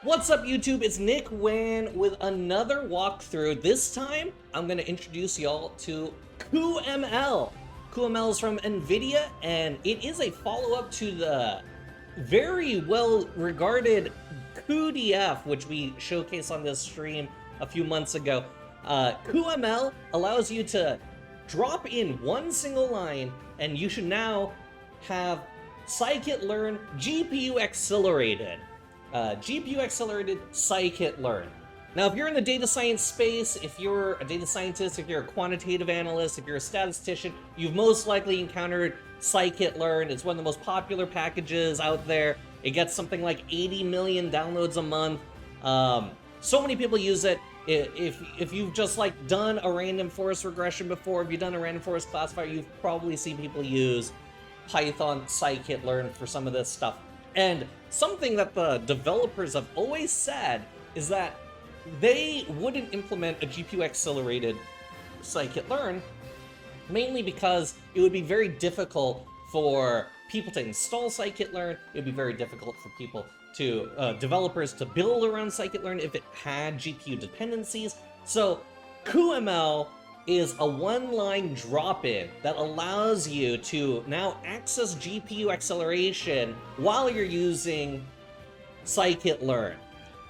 What's up, YouTube? It's Nick Wan with another walkthrough. This time, I'm going to introduce y'all to cuML. cuML is from NVIDIA, and it is a follow-up to the very well-regarded cuDF, which we showcased on this stream a few months ago. cuML allows you to drop in one single line, and you should now have scikit-learn GPU accelerated. GPU accelerated scikit-learn. Now, if you're in the data science space, if you're a data scientist, if you're a quantitative analyst, if you're a statistician, you've most likely encountered scikit-learn. It's one of the most popular packages out there. It gets something like 80 million downloads a month. So many people use it. If you've just like done a random forest regression before, if you've done a random forest classifier, you've probably seen people use Python scikit-learn for some of this stuff. And something that the developers have always said is that they wouldn't implement a GPU-accelerated scikit-learn, mainly because it would be very difficult for people to install scikit-learn. It would be very difficult for people to, developers to build around scikit-learn if it had GPU dependencies. So cuML is a one-line drop-in that allows you to now access GPU acceleration while you're using scikit-learn.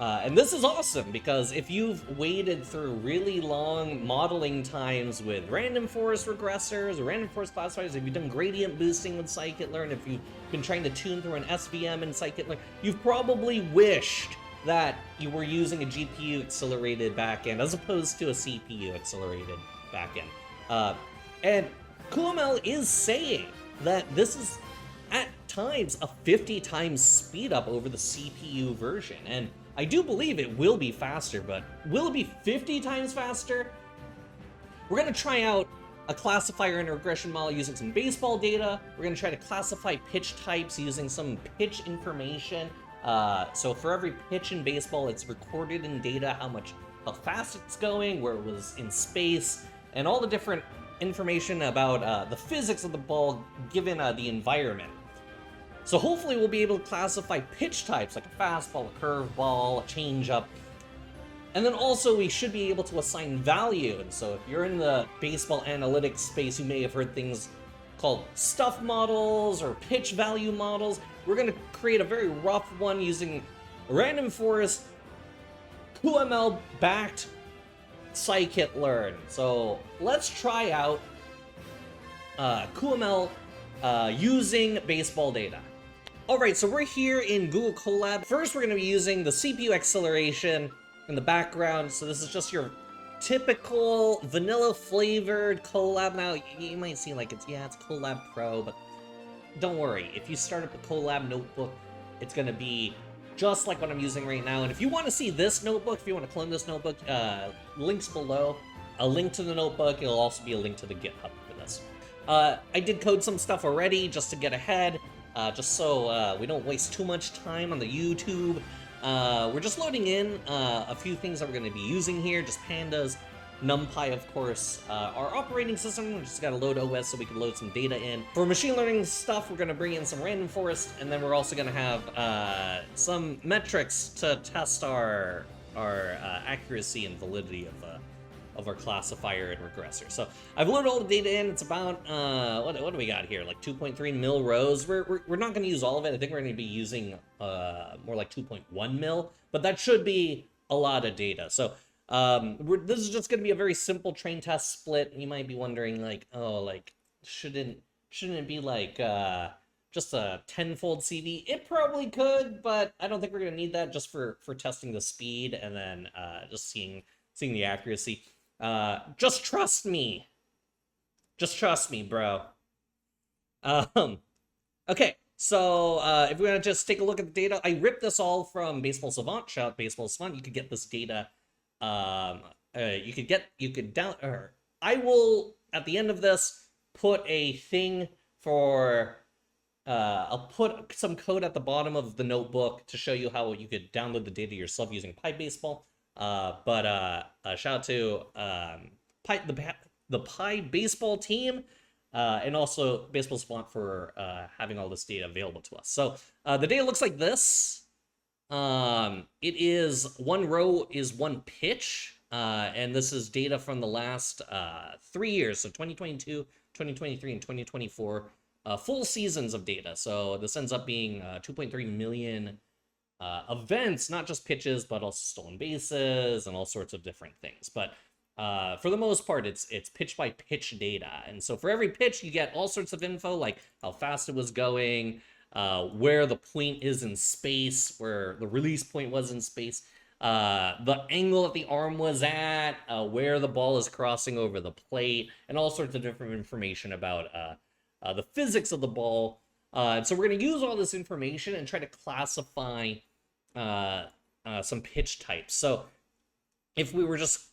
And this is awesome because if you've waded through really long modeling times with random forest regressors or random forest classifiers, if you've done gradient boosting with scikit-learn, if you've been trying to tune through an SVM in scikit-learn, you've probably wished that you were using a GPU accelerated backend as opposed to a CPU accelerated backend. And cuML is saying that this is at times a 50 times speed up over the CPU version. And I do believe it will be faster, but will it be 50 times faster? We're gonna try out a classifier and a regression model using some baseball data. We're gonna try to classify pitch types using some pitch information. So for every pitch in baseball, it's recorded in data how fast it's going, where it was in space, and all the different information about the physics of the ball given the environment. So hopefully we'll be able to classify pitch types like a fastball, a curveball, a changeup. And then also we should be able to assign value. And so if you're in the baseball analytics space, you may have heard things called stuff models or pitch value models. We're going to create a very rough one using random forest cuML backed scikit-learn. So let's try out cuML using baseball data. Alright, so we're here in Google Colab. First, we're going to be using the CPU acceleration in the background. So this is just your typical vanilla flavored Colab. Now, you might see like it's Colab Pro, but don't worry. If you start up a Colab notebook, it's going to be just like what I'm using right now. And if you want to see this notebook, if you want to clone this notebook, links below. A link to the notebook. It'll also be a link to the GitHub for this. I did code some stuff already just to get ahead, just so we don't waste too much time on the YouTube. We're just loading in a few things that we're going to be using here, just pandas, NumPy, of course, our operating system. We just got to load OS so we can load some data in. For machine learning stuff, we're going to bring in some random forest, and then we're also going to have some metrics to test our accuracy and validity of our classifier and regressor. So I've loaded all the data in. It's about what do we got here? Like 2.3 mil rows. We're not going to use all of it. I think we're going to be using more like 2.1 mil, but that should be a lot of data. So this is just going to be a very simple train test split. You might be wondering, like, oh, like shouldn't it be like just a 10-fold CV? It probably could, but I don't think we're going to need that just for testing the speed and then just seeing the accuracy. Just trust me. Just trust me, bro. Okay, so if we want to just take a look at the data, I ripped this all from Baseball Savant. Shout out Baseball Savant. You could get this data. You could down. Or I will at the end of this put a thing for. I'll put some code at the bottom of the notebook to show you how you could download the data yourself using PyBaseball. But shout out to the PyBaseball team and also Baseball Savant for having all this data available to us. So the data looks like this. It is one row is one pitch, and this is data from the last 3 years, so 2022, 2023, and 2024, full seasons of data. So this ends up being 2.3 million events, not just pitches, but also stolen bases and all sorts of different things. But for the most part, it's pitch by pitch data. And so for every pitch, you get all sorts of info, like how fast it was going, where the point is in space, where the release point was in space, the angle that the arm was at, where the ball is crossing over the plate, and all sorts of different information about the physics of the ball. And so we're going to use all this information and try to classify some pitch types. So if we're just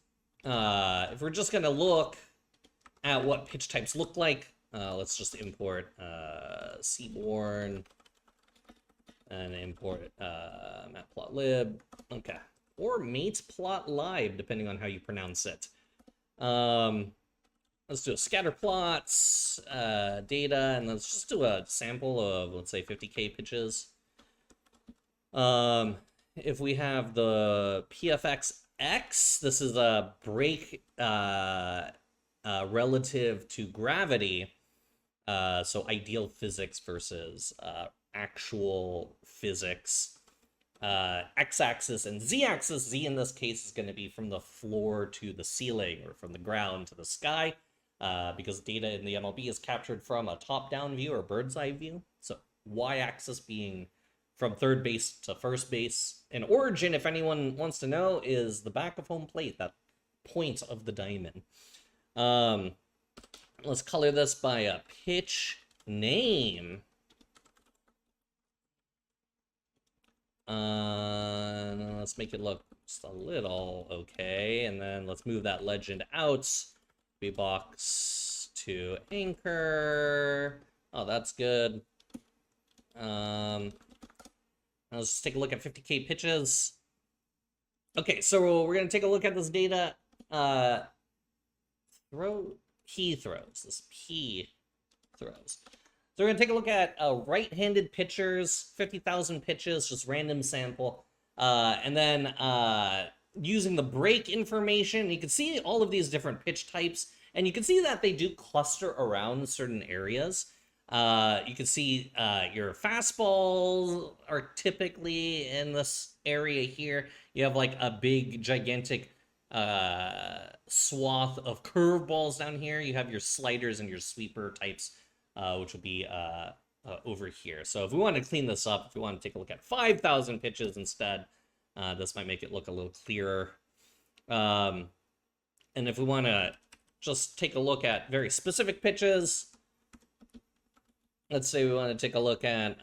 going to look at what pitch types look like, let's just import Seaborn and import matplotlib. Okay. Or mateplotlib, depending on how you pronounce it. Let's do a scatter plots, data, and let's just do a sample of, let's say, 50K pitches. If we have the PFX-X, this is a break relative to gravity. So ideal physics versus actual physics. X-axis and Z-axis. Z in this case is going to be from the floor to the ceiling, or from the ground to the sky, because data in the MLB is captured from a top-down view or bird's eye view. So Y-axis being from third base to first base. And origin, if anyone wants to know, is the back of home plate, that point of the diamond. Let's color this by a pitch name. Let's make it look just a little okay, and then let's move that legend out. Box to anchor. Oh, that's good. Let's just take a look at 50K pitches. Okay, so we're gonna take a look at this data. P throws. This P throws. So we're going to take a look at right-handed pitchers, 50,000 pitches, just random sample. And then using the break information, you can see all of these different pitch types. And you can see that they do cluster around certain areas. You can see your fastballs are typically in this area here. You have like a big, gigantic swath of curveballs down here. You have your sliders and your sweeper types, which will be over here. So if we want to clean this up, if we want to take a look at 5,000 pitches instead, this might make it look a little clearer. And if we want to just take a look at very specific pitches, let's say we want to take a look at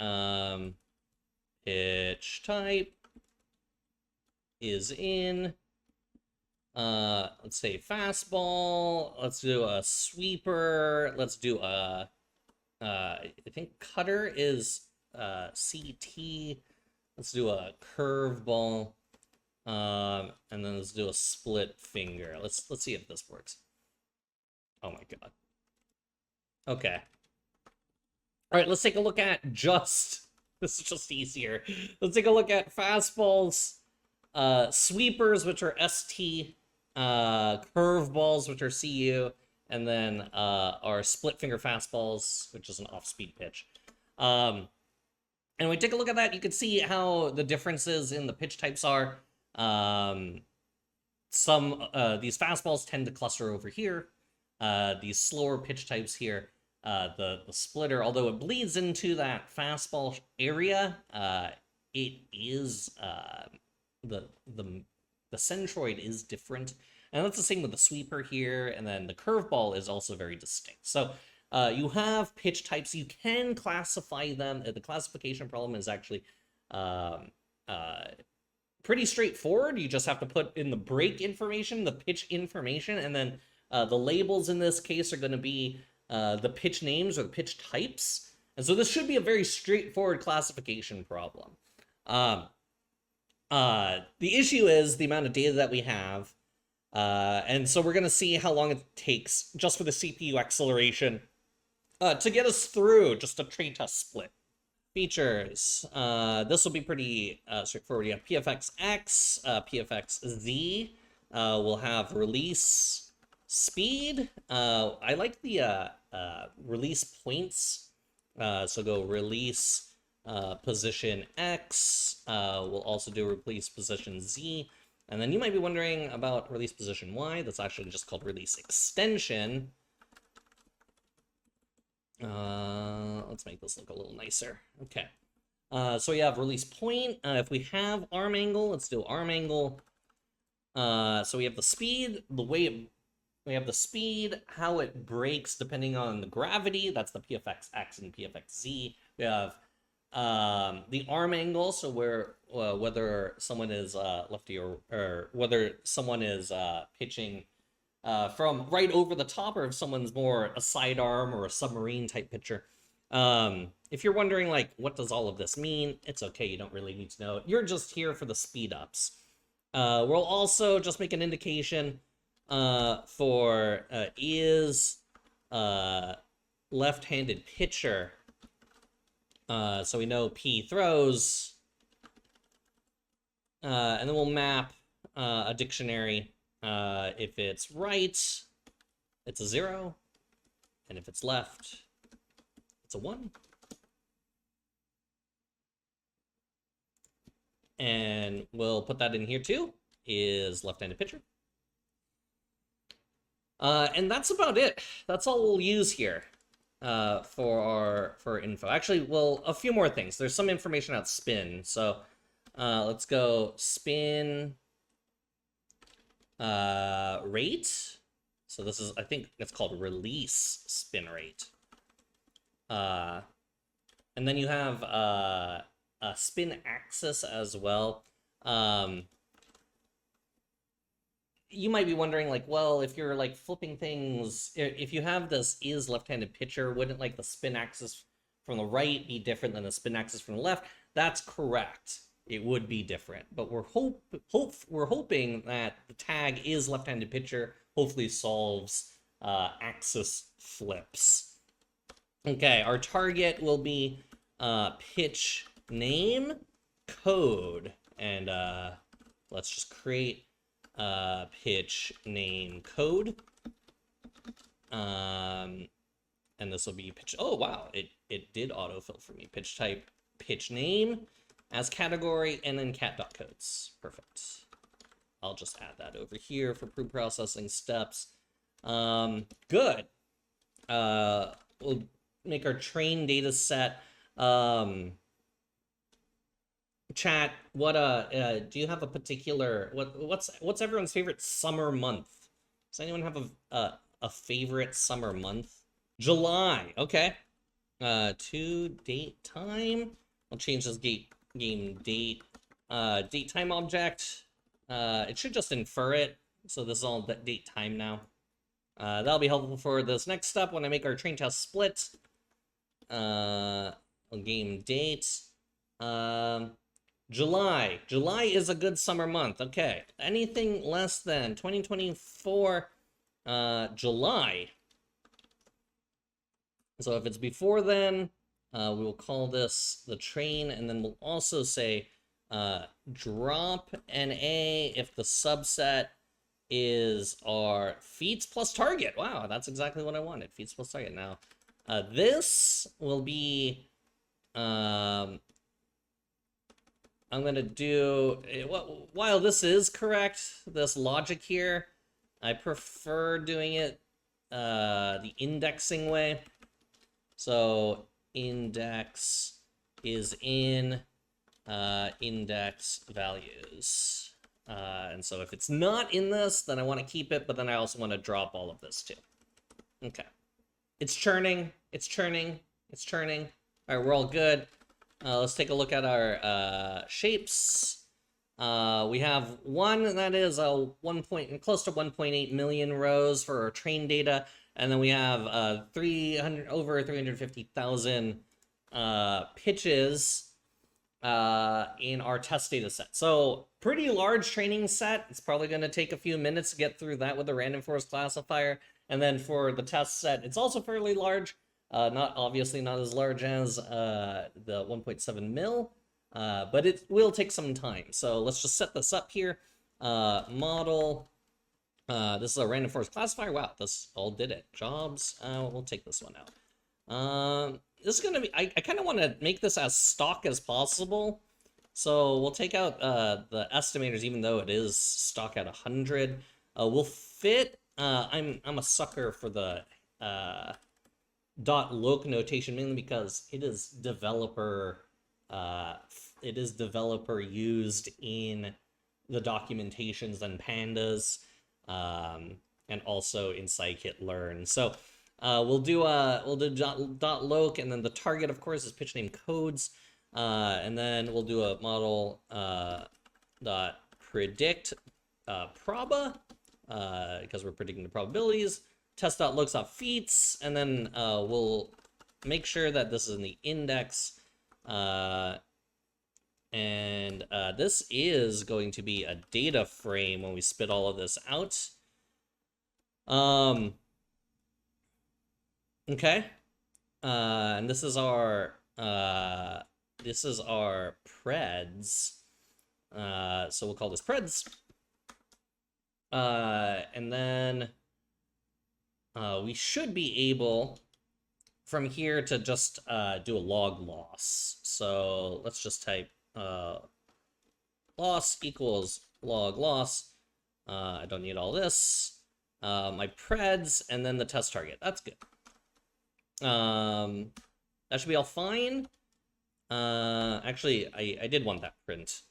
pitch type is in, let's say fastball, let's do a sweeper, let's do a, I think cutter is CT, let's do a curveball, and then let's do a split finger. Let's see if this works. Oh my god. Okay. All right, let's take a look at just, this is just easier. Let's take a look at fastballs, sweepers, which are ST, curveballs, which are CU, and then our split finger fastballs, which is an off-speed pitch. And when we take a look at that, you can see how the differences in the pitch types are. These fastballs tend to cluster over here. These slower pitch types here, the splitter, although it bleeds into that fastball area, it is the centroid is different, and that's the same with the sweeper here. And then the curveball is also very distinct. So you have pitch types. You can classify them. The classification problem is actually pretty straightforward. You just have to put in the break information, the pitch information, and then the labels in this case are going to be the pitch names or the pitch types. And so this should be a very straightforward classification problem. The issue is the amount of data that we have. And so we're going to see how long it takes just for the CPU acceleration to get us through just a train test split. Features. This will be pretty straightforward. You have PFX-X, PFX-Z. We'll have release speed. I like the release points. So go release position X. We'll also do release position Z. And then you might be wondering about release position Y. That's actually just called release extension. Let's make this look a little nicer. Okay. So we have release point. If we have arm angle, let's do arm angle. So we have the speed, we have the speed, how it breaks depending on the gravity. That's the PFX-X and PFX-Z. We have the arm angle, so whether someone is lefty or whether someone is pitching from right over the top, or if someone's more a sidearm or a submarine type pitcher. If you're wondering, like, what does all of this mean? It's okay, you don't really need to know. You're just here for the speed ups. We'll also just make an indication for is left-handed pitcher. So we know P throws. And then we'll map a dictionary. If it's right, it's a 0. And if it's left, it's a 1. And we'll put that in here too, is left-handed pitcher. And that's about it. That's all we'll use here for our info. Actually, well, a few more things. There's some information about spin. So let's go spin rate. So this is, I think it's called release spin rate. And then you have a spin axis as well. You might be wondering, like, well, if you're like flipping things, if you have this is left-handed pitcher, wouldn't like the spin axis from the right be different than the spin axis from the left? That's correct. It would be different, but we're hoping that the tag is left-handed pitcher hopefully solves axis flips. Okay, our target will be pitch name code, and let's just create pitch name code, and this will be pitch. Oh wow, it did autofill for me. Pitch type pitch name as category, and then cat.codes. Perfect. I'll just add that over here for pre-processing steps. Good. We'll make our train data set. Chat, what do you have a particular what's everyone's favorite summer month? Does anyone have a favorite summer month? July. Okay. To date time. I'll change this game date date time object. It should just infer it. So this is all date time now. That'll be helpful for this next step when I make our train test split. Game date. July. July is a good summer month. Okay. Anything less than 2024 July. So if it's before then, we will call this the train, and then we'll also say drop NA if the subset is our feeds plus target. Wow, that's exactly what I wanted. Feeds plus target. Now, this will be I'm gonna do, while this is correct, this logic here, I prefer doing it the indexing way. So index is in index values. And so if it's not in this, then I want to keep it, but then I also want to drop all of this too. Okay. It's churning, it's churning, it's churning. All right, we're all good. Let's take a look at our shapes. We have one that is close to 1.8 million rows for our train data, and then we have over 350,000 pitches in our test data set. So pretty large training set. It's probably going to take a few minutes to get through that with the random forest classifier. And then for the test set, it's also fairly large. Not obviously not as large as the 1.7 mil, but it will take some time. So let's just set this up here. Model. This is a random forest classifier. Wow, this all did it. Jobs. We'll take this one out. This is gonna be. I kind of want to make this as stock as possible. So we'll take out the estimators, even though it is stock at 100. We'll fit. I'm a sucker for the .loc notation, mainly because it is developer used in the documentations and pandas, and also in scikit-learn. So we'll do .loc, and then the target, of course, is pitch name codes, and then we'll do a model .predict proba, because we're predicting the probabilities. Test.looks.feats, and then we'll make sure that this is in the index, and this is going to be a data frame when we spit all of this out. Okay, and this is our preds. So we'll call this preds, and then we should be able from here to just do a log loss. So let's just type loss equals log loss. I don't need all this. My preds, and then the test target. That's good. That should be all fine. Actually, I did want that print.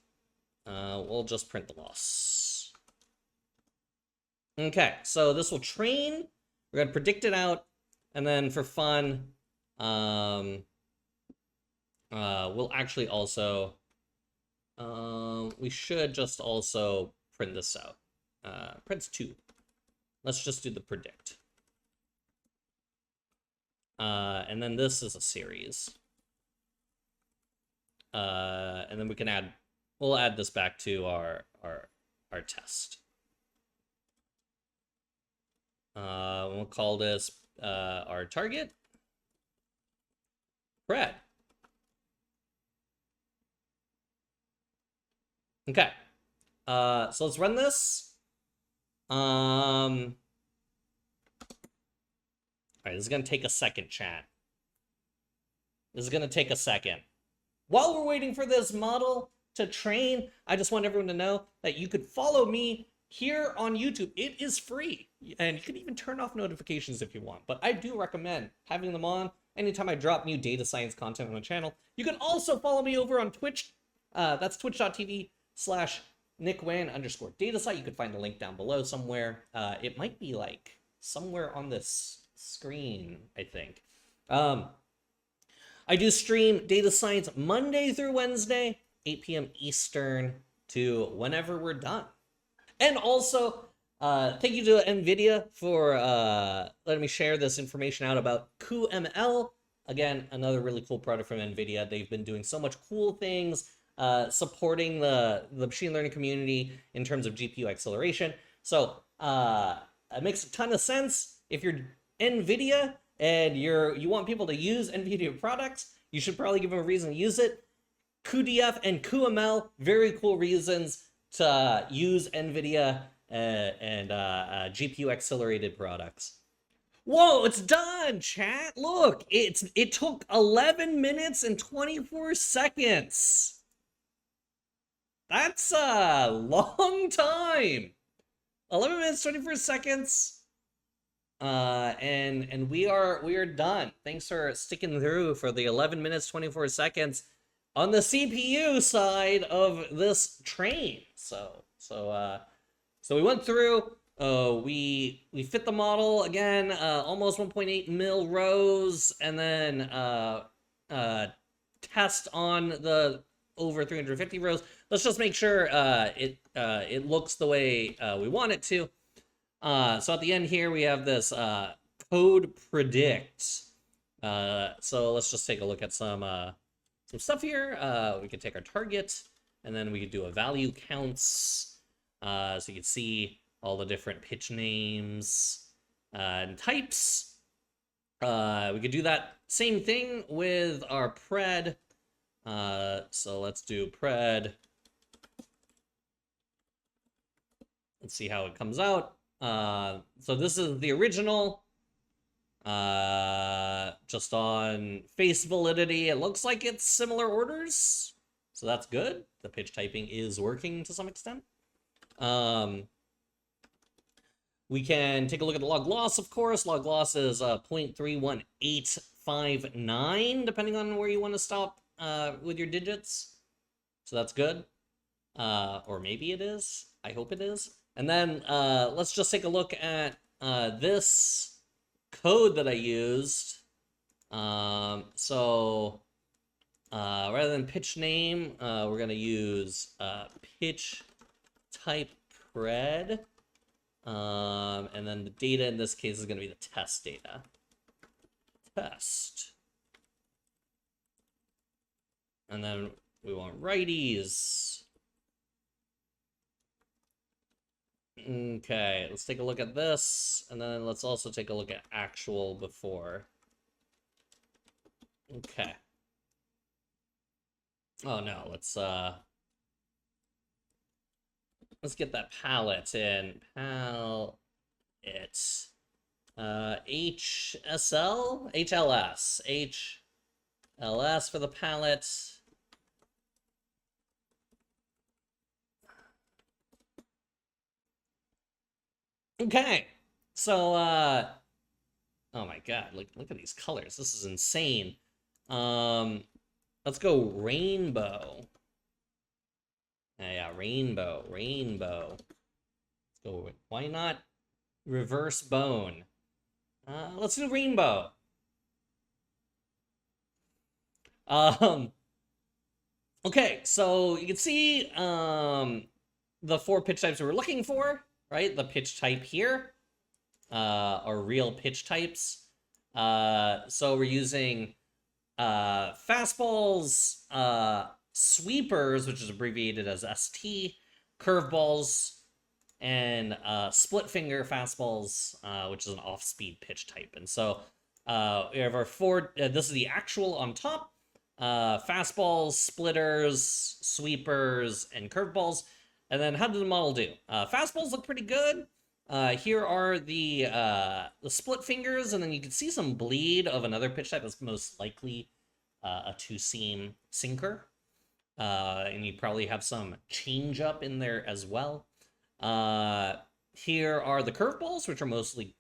We'll just print the loss. Okay, so this will train. We're gonna predict it out, and then for fun, we'll actually also, we should just also print this out. Prints 2. Let's just do the predict. And then this is a series. And then we can we'll add this back to our test. We'll call this our target. Pred. Okay. So let's run this. All right, this is gonna take a second, chat. This is gonna take a second. While we're waiting for this model to train, I just want everyone to know that you could follow me here on YouTube. It is free, and you can even turn off notifications if you want, but I do recommend having them on anytime I drop new data science content on the channel. You can also follow me over on Twitch. That's twitch.tv/NickWan_datasci. You can find the link down below somewhere. It might be like somewhere on this screen, I think. I do stream data science Monday through Wednesday, 8 p.m. Eastern to whenever we're done. And also, thank you to NVIDIA for letting me share this information out about cuML. Again, another really cool product from NVIDIA. They've been doing so much cool things, supporting the machine learning community in terms of GPU acceleration. So it makes a ton of sense. If you're NVIDIA and you want people to use NVIDIA products, you should probably give them a reason to use it. cuDF and cuML, very cool reasons to use NVIDIA and GPU accelerated products. Whoa, it's done, chat. Look, it took 11 minutes and 24 seconds. That's a long time. 11 minutes, 24 seconds. And we are done. Thanks for sticking through for the 11 minutes, 24 seconds on the CPU side of this train. So we went through, we fit the model again, almost 1.8 mil rows, and then test on the over 350 rows. Let's just make sure it looks the way we want it to. So at the end here, we have this code predict. So let's just take a look at some stuff here. We could take our target, and then we could do a value counts. So you can see all the different pitch names and types. We could do that same thing with our pred. So let's do pred. Let's see how it comes out. So this is the original. Just on face validity, it looks like it's similar orders. So that's good. The pitch typing is working to some extent. We can take a look at the log loss, of course. Log loss is 0.31859, depending on where you want to stop with your digits. So that's good. Or maybe it is. I hope it is. And then let's just take a look at this code that I used. So rather than pitch name, we're going to use pitch type pred. And then the data in this case is going to be the test data. Test. And then we want righties. Okay, let's take a look at this, and then let's also take a look at actual before. Okay. Oh no, let's get that palette in. Palette. HSL? HLS. HLS for the palette. Okay, so, oh my god, look at these colors. This is insane. Let's go rainbow. Yeah, rainbow. Let's go with, why not reverse bone? Let's do rainbow. Okay, so you can see, the 4 pitch types we were looking for. Right, the pitch type here are real pitch types. So we're using fastballs, sweepers, which is abbreviated as ST, curveballs, and split finger fastballs, which is an off-speed pitch type. And so we have our 4. This is the actual on top. Fastballs, splitters, sweepers, and curveballs. And then how did the model do? Fastballs look pretty good. Here are the split fingers, and then you can see some bleed of another pitch type that's most likely a 2-seam sinker. And you probably have some change up in there as well. Here are the curveballs, which are mostly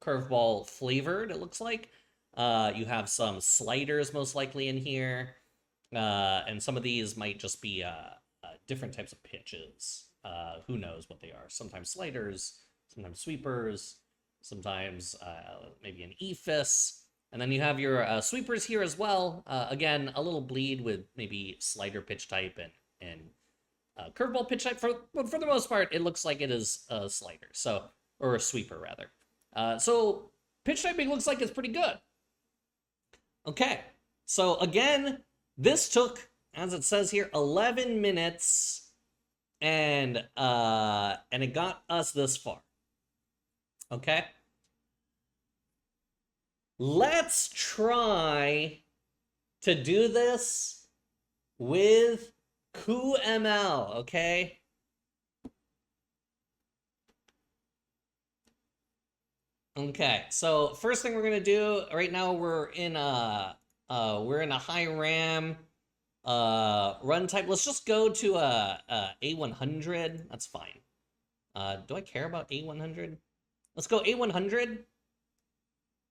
curveball flavored, it looks like. You have some sliders most likely in here. And some of these might just be different types of pitches. Who knows what they are? Sometimes sliders, sometimes sweepers, sometimes maybe an EFIS. And then you have your sweepers here as well. Again, a little bleed with maybe slider pitch type and curveball pitch type. But for the most part, it looks like it is a slider, so, or a sweeper rather. So pitch typing looks like it's pretty good. Okay, so again, this took, as it says here, 11 minutes, and it got us this far. Okay? Let's try to do this with cuML, okay? Okay, so first thing we're gonna do right now, we're in a high RAM run type. Let's just go to A100. That's fine. Do I care about A100? Let's go A100.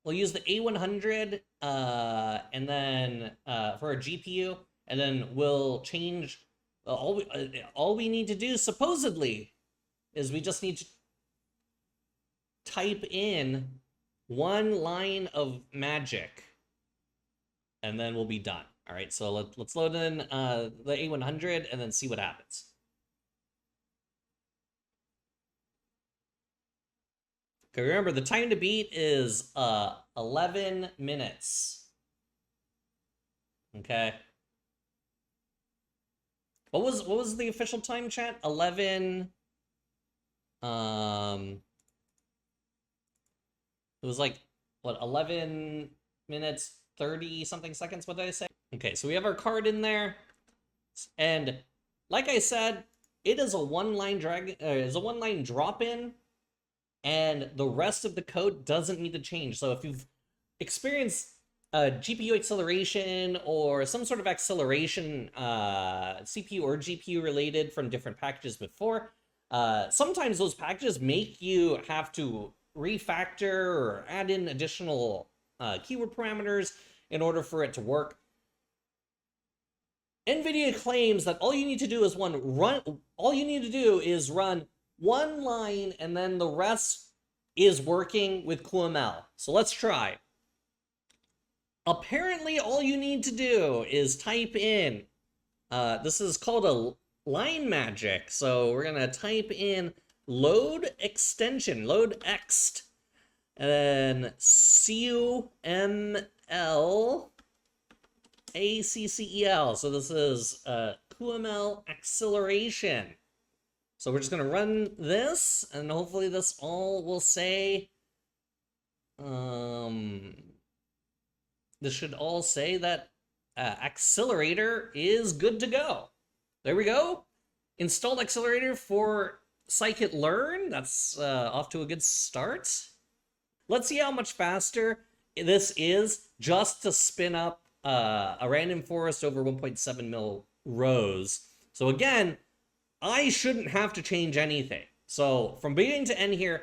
We'll use the A100 and then for our GPU, and then we'll change all we need to do supposedly is we just need to type in 1 line of magic, and then we'll be done. All right, so let's load in the A100 and then see what happens. Okay, remember the time to beat is 11 minutes. Okay. What was the official time, chat? 11. It was like what, 11 minutes, 30 something seconds, what did I say? Okay, so we have our card in there, and like I said, it is a one-line drop-in, and the rest of the code doesn't need to change. So if you've experienced GPU acceleration or some sort of acceleration, CPU or GPU related from different packages before, sometimes those packages make you have to refactor or add in additional keyword parameters in order for it to work. NVIDIA claims that all you need to do is run one line, and then the rest is working with cuML. So let's try. Apparently, all you need to do is type in, this is called a line magic. So we're gonna type in load extension, load ext, and then cuML ACCEL. So this is cuML acceleration. So we're just gonna run this, and hopefully this all will say, this should all say that accelerator is good to go. There we go. Installed accelerator for Sklearn. That's off to a good start. Let's see how much faster this is just to spin up a random forest over 1.7 mil rows. So again, I shouldn't have to change anything. So from beginning to end here,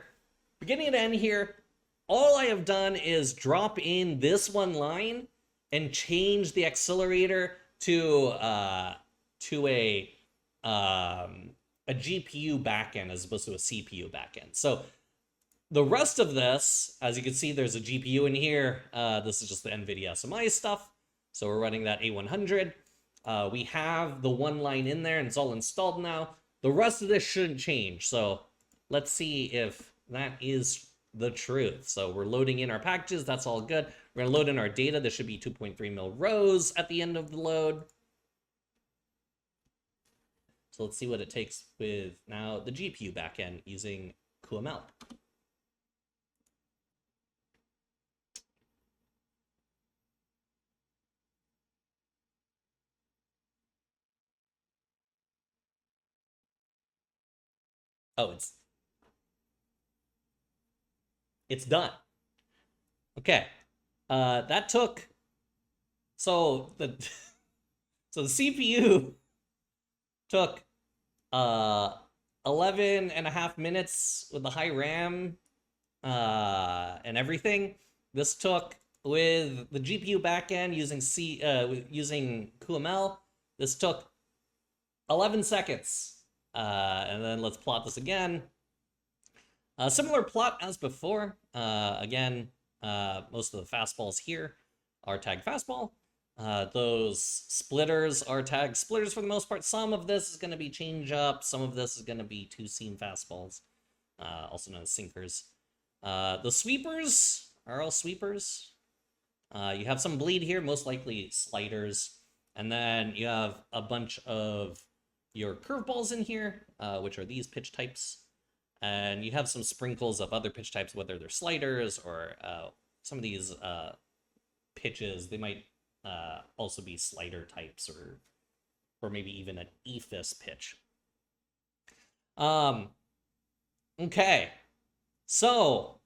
all I have done is drop in this one line and change the accelerator to a GPU backend as opposed to a CPU backend. So the rest of this, as you can see, there's a GPU in here. This is just the NVIDIA SMI stuff. So we're running that A100. We have the one line in there, and it's all installed now. The rest of this shouldn't change. So let's see if that is the truth. So we're loading in our packages. That's all good. We're going to load in our data. There should be 2.3 mil rows at the end of the load. So let's see what it takes with now the GPU backend using cuML. Oh, it's done. Okay. That took, so the CPU took 11 and a half minutes with the high RAM and everything. This took, with the GPU backend using cuML, this took 11 seconds. And then let's plot this again. Similar plot as before. Again, most of the fastballs here are tagged fastball. Those splitters are tagged splitters for the most part. Some of this is going to be change up. Some of this is going to be two seam fastballs, also known as sinkers. The sweepers are all sweepers. You have some bleed here, most likely sliders. And then you have a bunch of your curveballs in here, which are these pitch types. And you have some sprinkles of other pitch types, whether they're sliders or some of these pitches. They might also be slider types, or maybe even an ephes pitch. Okay, so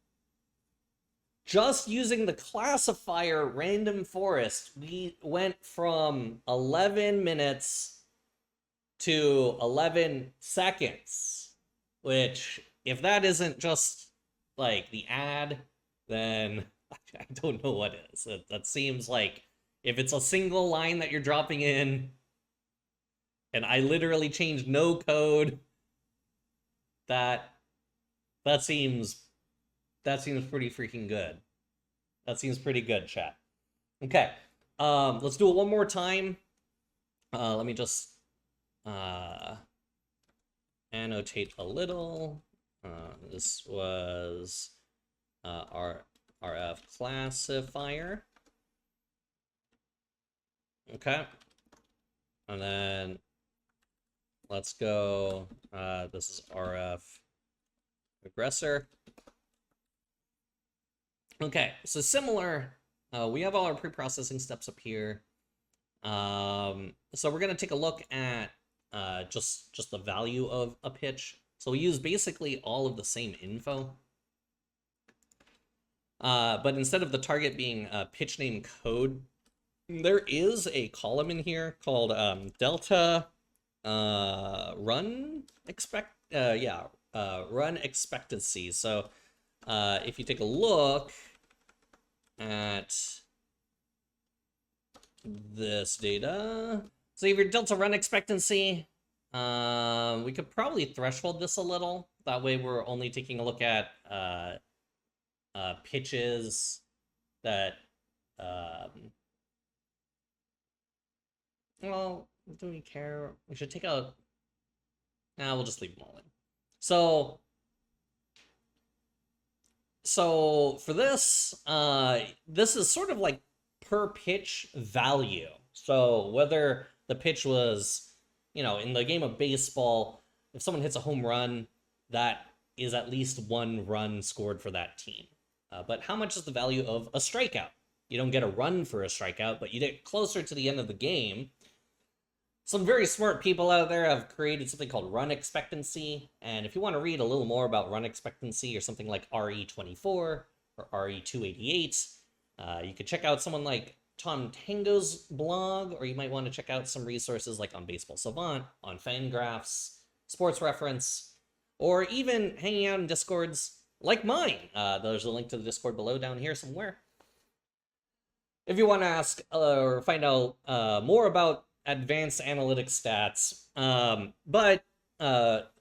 just using the classifier random forest, we went from 11 minutes to 11 seconds, which, if that isn't just like the ad, then I don't know what is. That seems like, if it's a single line that you're dropping in, and I literally changed no code, that seems pretty freaking good. That seems pretty good, chat. Okay, let's do it one more time. Let me just annotate a little. This was our RF classifier. Okay, and then let's go. This is RF regressor. Okay, so similar, we have all our pre-processing steps up here. So we're gonna take a look at just the value of a pitch. So we use basically all of the same info. But instead of the target being pitch name code, there is a column in here called delta run run expectancy. So if you take a look at this data, so you have your delta run expectancy. We could probably threshold this a little. That way we're only taking a look at pitches that well, do we care? We should take out. Nah, we'll just leave them all in. So for this, this is sort of like per pitch value. So whether the pitch was, in the game of baseball, if someone hits a home run, that is at least one run scored for that team. But how much is the value of a strikeout? You don't get a run for a strikeout, but you get closer to the end of the game. Some very smart people out there have created something called run expectancy. And if you want to read a little more about run expectancy or something like RE24 or RE288, you could check out someone like Tom Tango's blog, or you might want to check out some resources like on Baseball Savant, on Fangraphs, Sports Reference, or even hanging out in Discords like mine. There's a link to the Discord below down here somewhere. If you want to ask or find out more about advanced analytics stats. But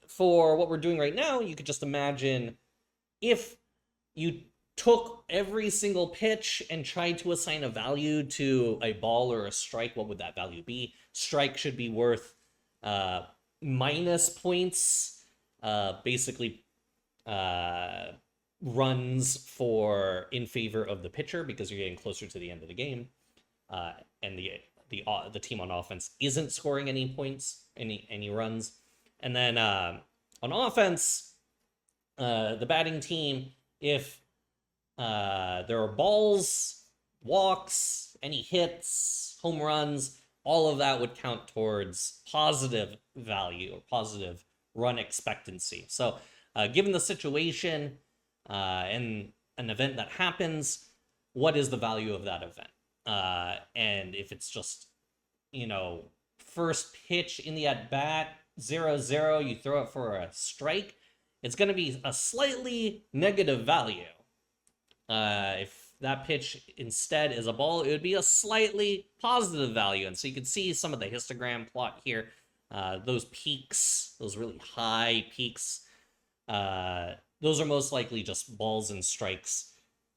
for what we're doing right now, you could just imagine if you took every single pitch and tried to assign a value to a ball or a strike, what would that value be? Strike should be worth minus points, basically runs in favor of the pitcher because you're getting closer to the end of the game, and the team on offense isn't scoring any points, any runs. And then on offense, the batting team, if there are balls, walks, any hits, home runs, all of that would count towards positive value or positive run expectancy. So given the situation and an event that happens, what is the value of that event? And if it's just, first pitch in the at-bat, 0-0, you throw it for a strike, it's going to be a slightly negative value. If that pitch instead is a ball, it would be a slightly positive value. And so you can see some of the histogram plot here. Those peaks, those really high peaks, those are most likely just balls and strikes.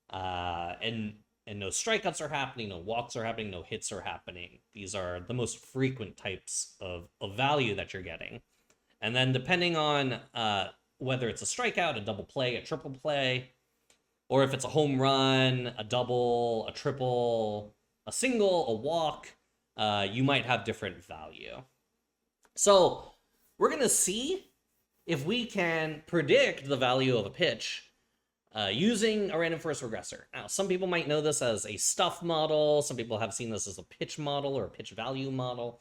And no strikeouts are happening, no walks are happening, no hits are happening. These are the most frequent types of value that you're getting. And then depending on whether it's a strikeout, a double play, a triple play, or if it's a home run, a double, a triple, a single, a walk, you might have different value. So we're going to see if we can predict the value of a pitch using a random forest regressor. Now, some people might know this as a stuff model. Some people have seen this as a pitch model or a pitch value model.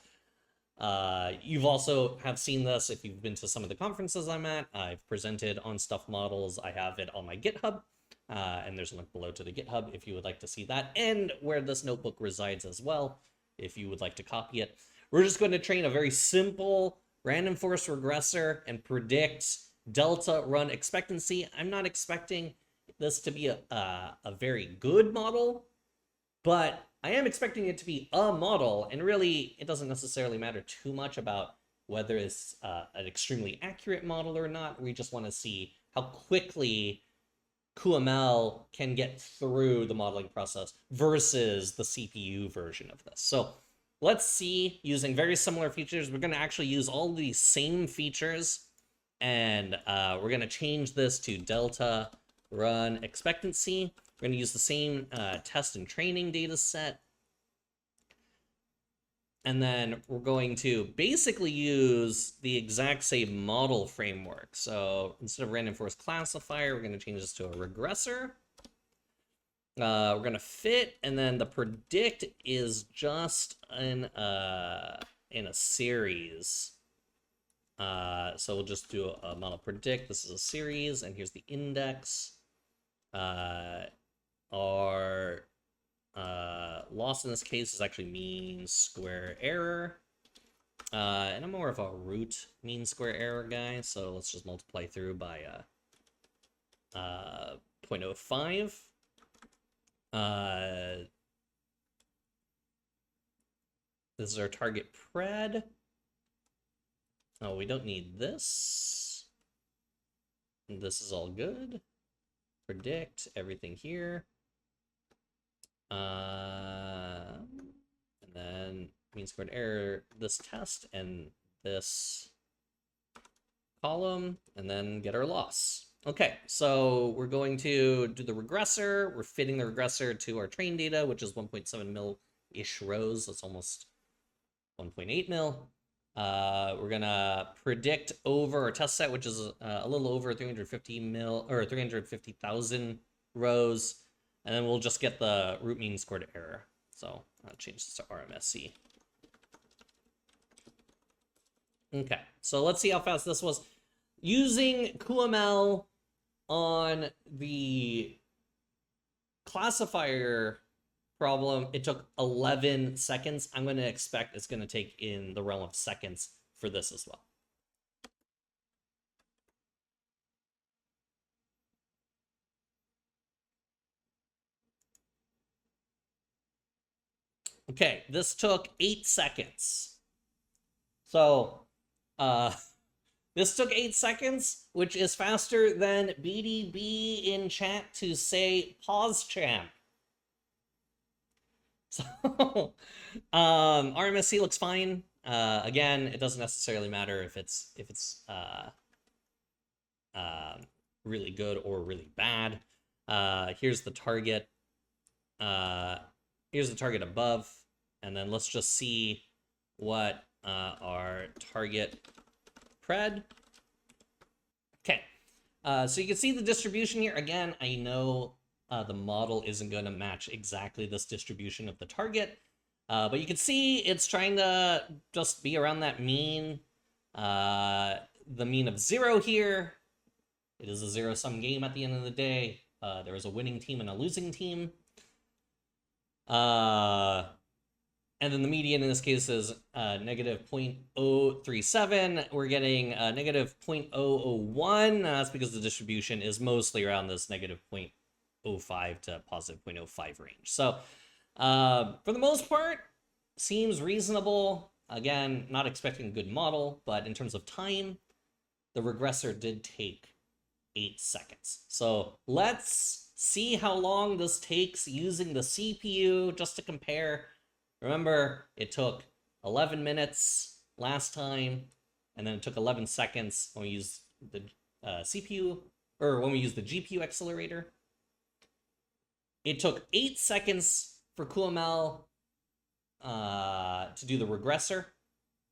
You've also have seen this if you've been to some of the conferences I'm at. I've presented on stuff models. I have it on my GitHub, and there's a link below to the GitHub if you would like to see that, and where this notebook resides as well, if you would like to copy it. We're just going to train a very simple random forest regressor and predict delta run expectancy. I'm not expecting this to be a very good model, but I am expecting it to be a model, and really it doesn't necessarily matter too much about whether it's an extremely accurate model or not. We just want to see how quickly cuML can get through the modeling process versus the CPU version of this. So let's see, using very similar features, we're going to actually use all these same features, and we're going to change this to delta run expectancy. We're going to use the same test and training data set. And then we're going to basically use the exact same model framework. So instead of random forest classifier, we're going to change this to a regressor. We're gonna fit, and then the predict is just in a series. So we'll just do a model predict. This is a series, and here's the index. Our loss in this case is actually mean square error. And I'm more of a root mean square error guy, so let's just multiply through by 0.05. This is our target pred. Oh, we don't need this. This is all good. Predict everything here. And then mean squared error, this test and this column, and then get our loss. Okay, so we're going to do the regressor. We're fitting the regressor to our train data, which is 1.7 mil-ish rows. That's almost 1.8 mil. We're gonna predict over our test set, which is a little over 350 mil or 350,000 rows, and then we'll just get the root mean squared error. So I'll change this to RMSE. Okay, so let's see how fast this was. Using cuML on the classifier problem, it took 11 seconds. I'm going to expect it's going to take in the realm of seconds for this as well. Okay, this took 8 seconds. So, this took 8 seconds, which is faster than BDB in chat to say pause champ. So, RMSC looks fine. Again, it doesn't necessarily matter if it's really good or really bad. Here's the target. Here's the target above, and then let's just see what our target pred. Okay, so you can see the distribution here. Again, I know the model isn't going to match exactly this distribution of the target, but you can see it's trying to just be around that mean, the mean of 0 here. It is a zero-sum game at the end of the day. There is a winning team and a losing team. And then the median in this case is negative 0.037. We're getting negative 0.001. That's because the distribution is mostly around this negative 0.05 to positive 0.05 range. So for the most part, seems reasonable. Again, not expecting a good model, but in terms of time, the regressor did take 8 seconds. So let's see how long this takes using the CPU just to compare. Remember, it took 11 minutes last time, and then it took 11 seconds when we used the CPU, or when we used the GPU accelerator. It took 8 seconds for cuML to do the regressor.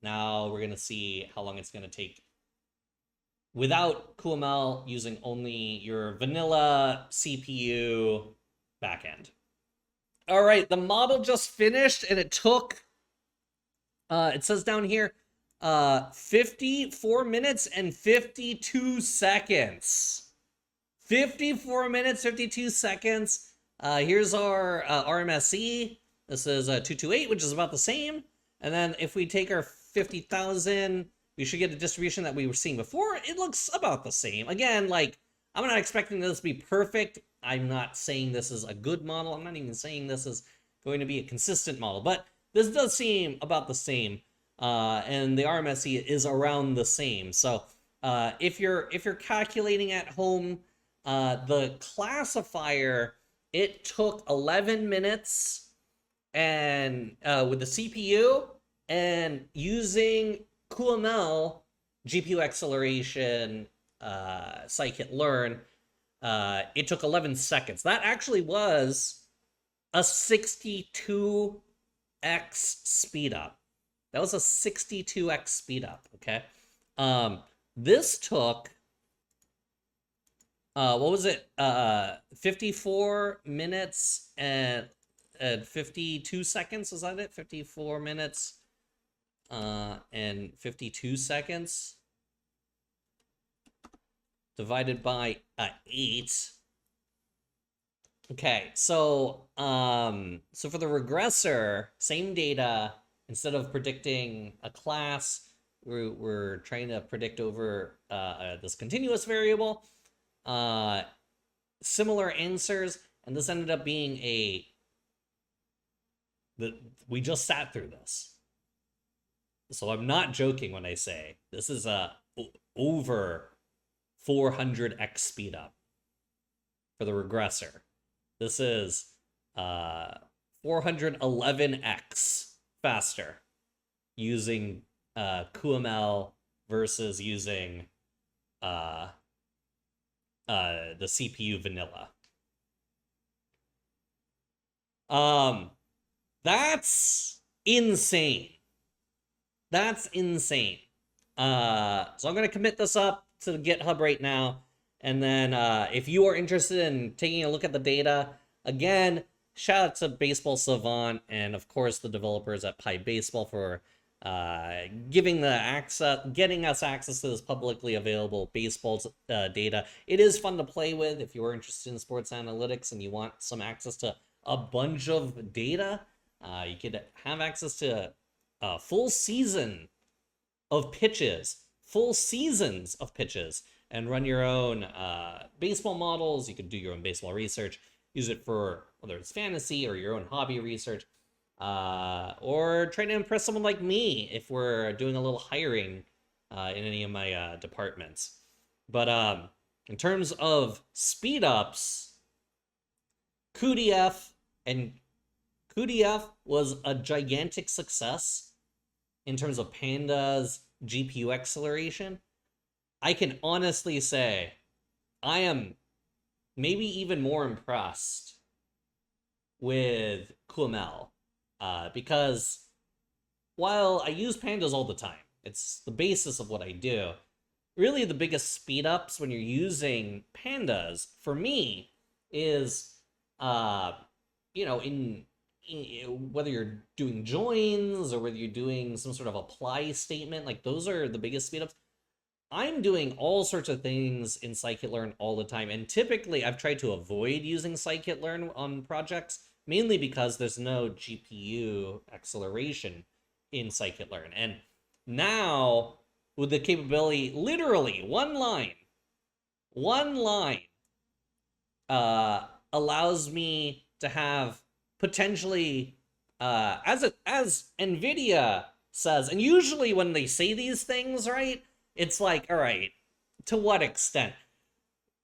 Now we're going to see how long it's going to take without cuML, using only your vanilla CPU backend. All right, the model just finished, and it took, it says down here, 54 minutes and 52 seconds. 54 minutes, 52 seconds. Here's our RMSE. This is 228, which is about the same. And then if we take our 50,000, we should get a distribution that we were seeing before. It looks about the same. Again, like, I'm not expecting this to be perfect. I'm not saying this is a good model. I'm not even saying this is going to be a consistent model, but this does seem about the same. And the RMSE is around the same. So if you're calculating at home, the classifier, it took 11 minutes and with the CPU, and using cuML GPU acceleration scikit-learn, it took 11 seconds. That actually was a 62x speedup. That was a 62x speedup, okay? This took what was it? 54 minutes and 52 seconds. Was that it? 54 minutes and 52 seconds divided by 8. Okay, so for the regressor, same data. Instead of predicting a class, we're trying to predict over this continuous variable. Similar answers, and this ended up being we just sat through this. So I'm not joking when I say this is over 400x speed up for the regressor. This is 411x faster using cuML versus using the CPU vanilla. That's insane. That's insane. So I'm gonna commit this up to the GitHub right now, and then if you are interested in taking a look at the data, again, shout out to Baseball Savant and of course the developers at PyBaseball for getting us access to this publicly available baseball data. It is fun to play with if you are interested in sports analytics and you want some access to a bunch of data. You could have access to a full season of pitches, full seasons of pitches, and run your own baseball models. You could do your own baseball research, use it for whether it's fantasy or your own hobby research, or try to impress someone like me if we're doing a little hiring in any of my departments. But in terms of speed ups, cuDF was a gigantic success in terms of Panda's GPU acceleration. I can honestly say I am maybe even more impressed with cuML because while I use pandas all the time, it's the basis of what I do. Really, the biggest speed ups when you're using pandas for me is, in whether you're doing joins or whether you're doing some sort of apply statement, like those are the biggest speed ups. I'm doing all sorts of things in scikit-learn all the time, and typically I've tried to avoid using scikit-learn on projects, mainly because there's no GPU acceleration in scikit-learn. And now, with the capability, literally one line allows me to have potentially, as NVIDIA says, and usually when they say these things, right, it's like, all right, to what extent?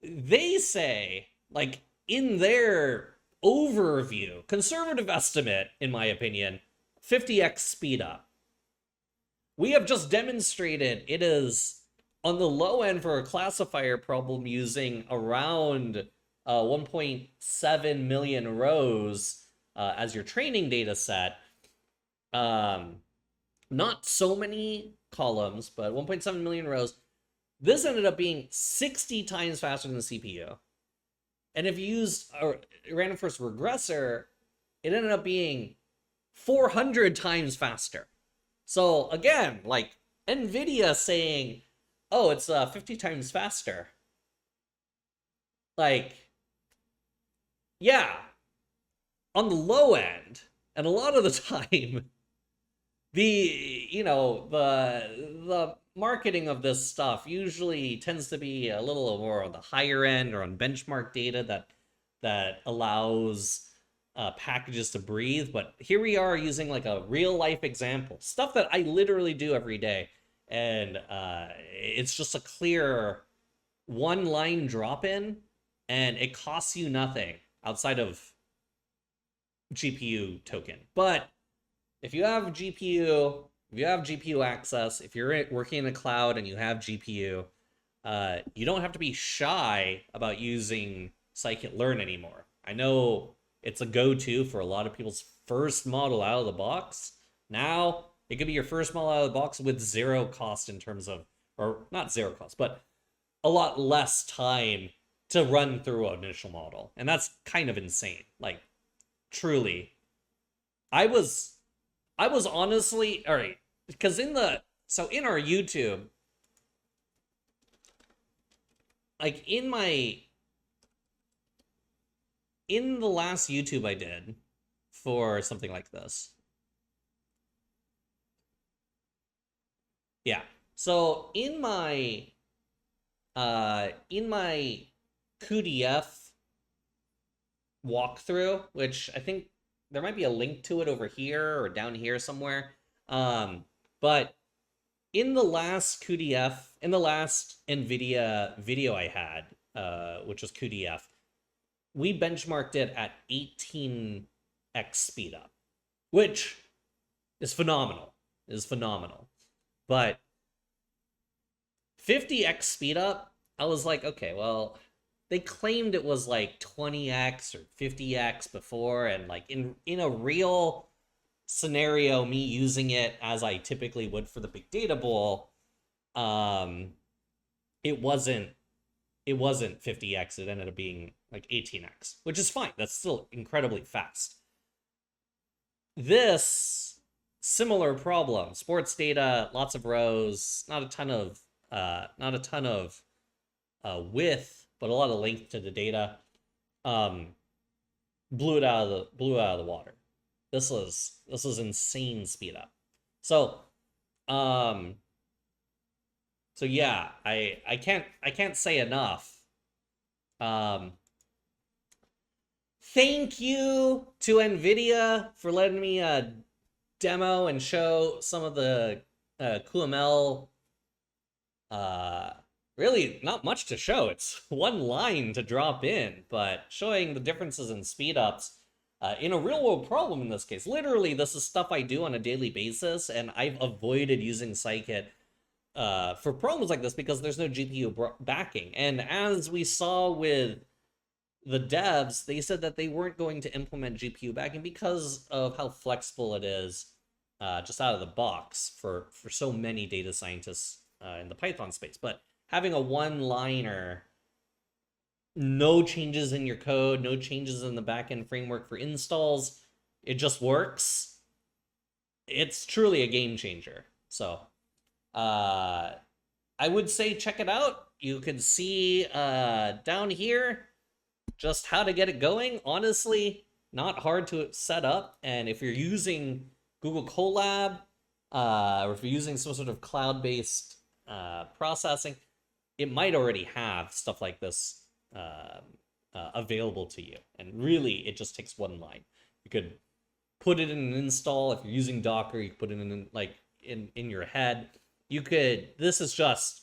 They say, like, in their overview, conservative estimate, in my opinion, 50x speed up. We have just demonstrated it is on the low end for a classifier problem using around 1.7 million rows as your training data set. Not so many columns, but 1.7 million rows. This ended up being 60 times faster than the CPU. And if you used a random forest regressor, it ended up being 400 times faster. So again, like NVIDIA saying, oh, it's 50 times faster. Like, yeah, on the low end, and a lot of the time, the marketing of this stuff usually tends to be a little more on the higher end or on benchmark data that allows packages to breathe. But here we are using like a real life example, stuff that I literally do every day, and it's just a clear one line drop in, and it costs you nothing outside of GPU token. But if you have GPU, if you have GPU access, if you're working in a cloud and you have GPU, you don't have to be shy about using scikit-learn anymore. I know it's a go-to for a lot of people's first model out of the box. Now, it could be your first model out of the box with zero cost in terms of, or not zero cost, but a lot less time to run through an initial model. And that's kind of insane. Like, truly. I was honestly, all right, because in our YouTube, like in the last YouTube I did for something like this. Yeah. So in my cuDF walkthrough, which I think there might be a link to it over here or down here somewhere. But in the last cuDF, in the last NVIDIA video I had, which was cuDF, we benchmarked it at 18x speed up, which is phenomenal. But 50x speed up, I was like, okay, well, they claimed it was like 20x or 50x before, and like in a real scenario, me using it as I typically would for the big data bowl, it wasn't 50x. It ended up being like 18x, which is fine. That's still incredibly fast. This similar problem, sports data, lots of rows, not a ton of width, but a lot of length to the data. Blew it out of the water. This was insane speed up. So yeah, I can't say enough. Thank you to NVIDIA for letting me demo and show some of the cuML. Really not much to show. It's one line to drop in, but showing the differences in speedups in a real world problem in this case. Literally, this is stuff I do on a daily basis, and I've avoided using scikit for problems like this because there's no GPU backing. And as we saw with the devs, they said that they weren't going to implement GPU backing because of how flexible it is just out of the box for so many data scientists in the Python space. But having a one-liner, no changes in your code, no changes in the backend framework for installs, it just works. It's truly a game changer. So I would say check it out. You can see down here just how to get it going. Honestly, not hard to set up. And if you're using Google Colab, or if you're using some sort of cloud-based processing, it might already have stuff like this available to you. And really, it just takes one line. You could put it in an install. If you're using Docker, you could put it in like in your head. You could. This is just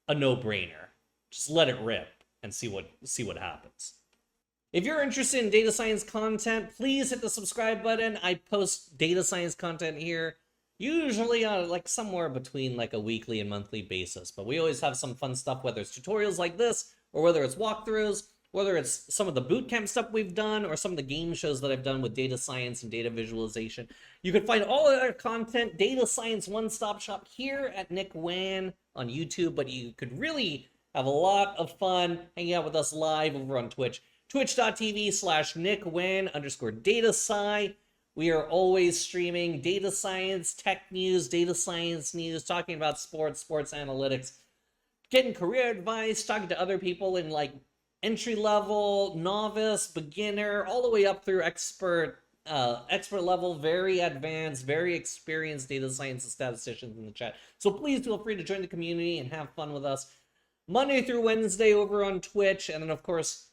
a no-brainer. Just let it rip and see what happens. If you're interested in data science content, please hit the subscribe button. I post data science content here, usually on like somewhere between like a weekly and monthly basis. But we always have some fun stuff, whether it's tutorials like this, or whether it's walkthroughs, whether it's some of the bootcamp stuff we've done, or some of the game shows that I've done with data science and data visualization. You can find all of our content, Data Science One-Stop Shop, here at Nick Wan on YouTube. But you could really have a lot of fun hanging out with us live over on Twitch. Twitch.tv/NickWan_datasci. We are always streaming data science, tech news, data science news, talking about sports analytics, getting career advice, talking to other people in like entry level, novice, beginner, all the way up through expert level, very advanced, very experienced data science and statisticians in the chat. So please feel free to join the community and have fun with us Monday through Wednesday over on Twitch. And then, of course,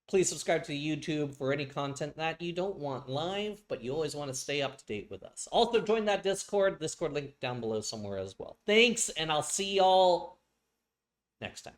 please subscribe to YouTube for any content that you don't want live, but you always want to stay up to date with us. Also, join that Discord link down below somewhere as well. Thanks, and I'll see y'all next time.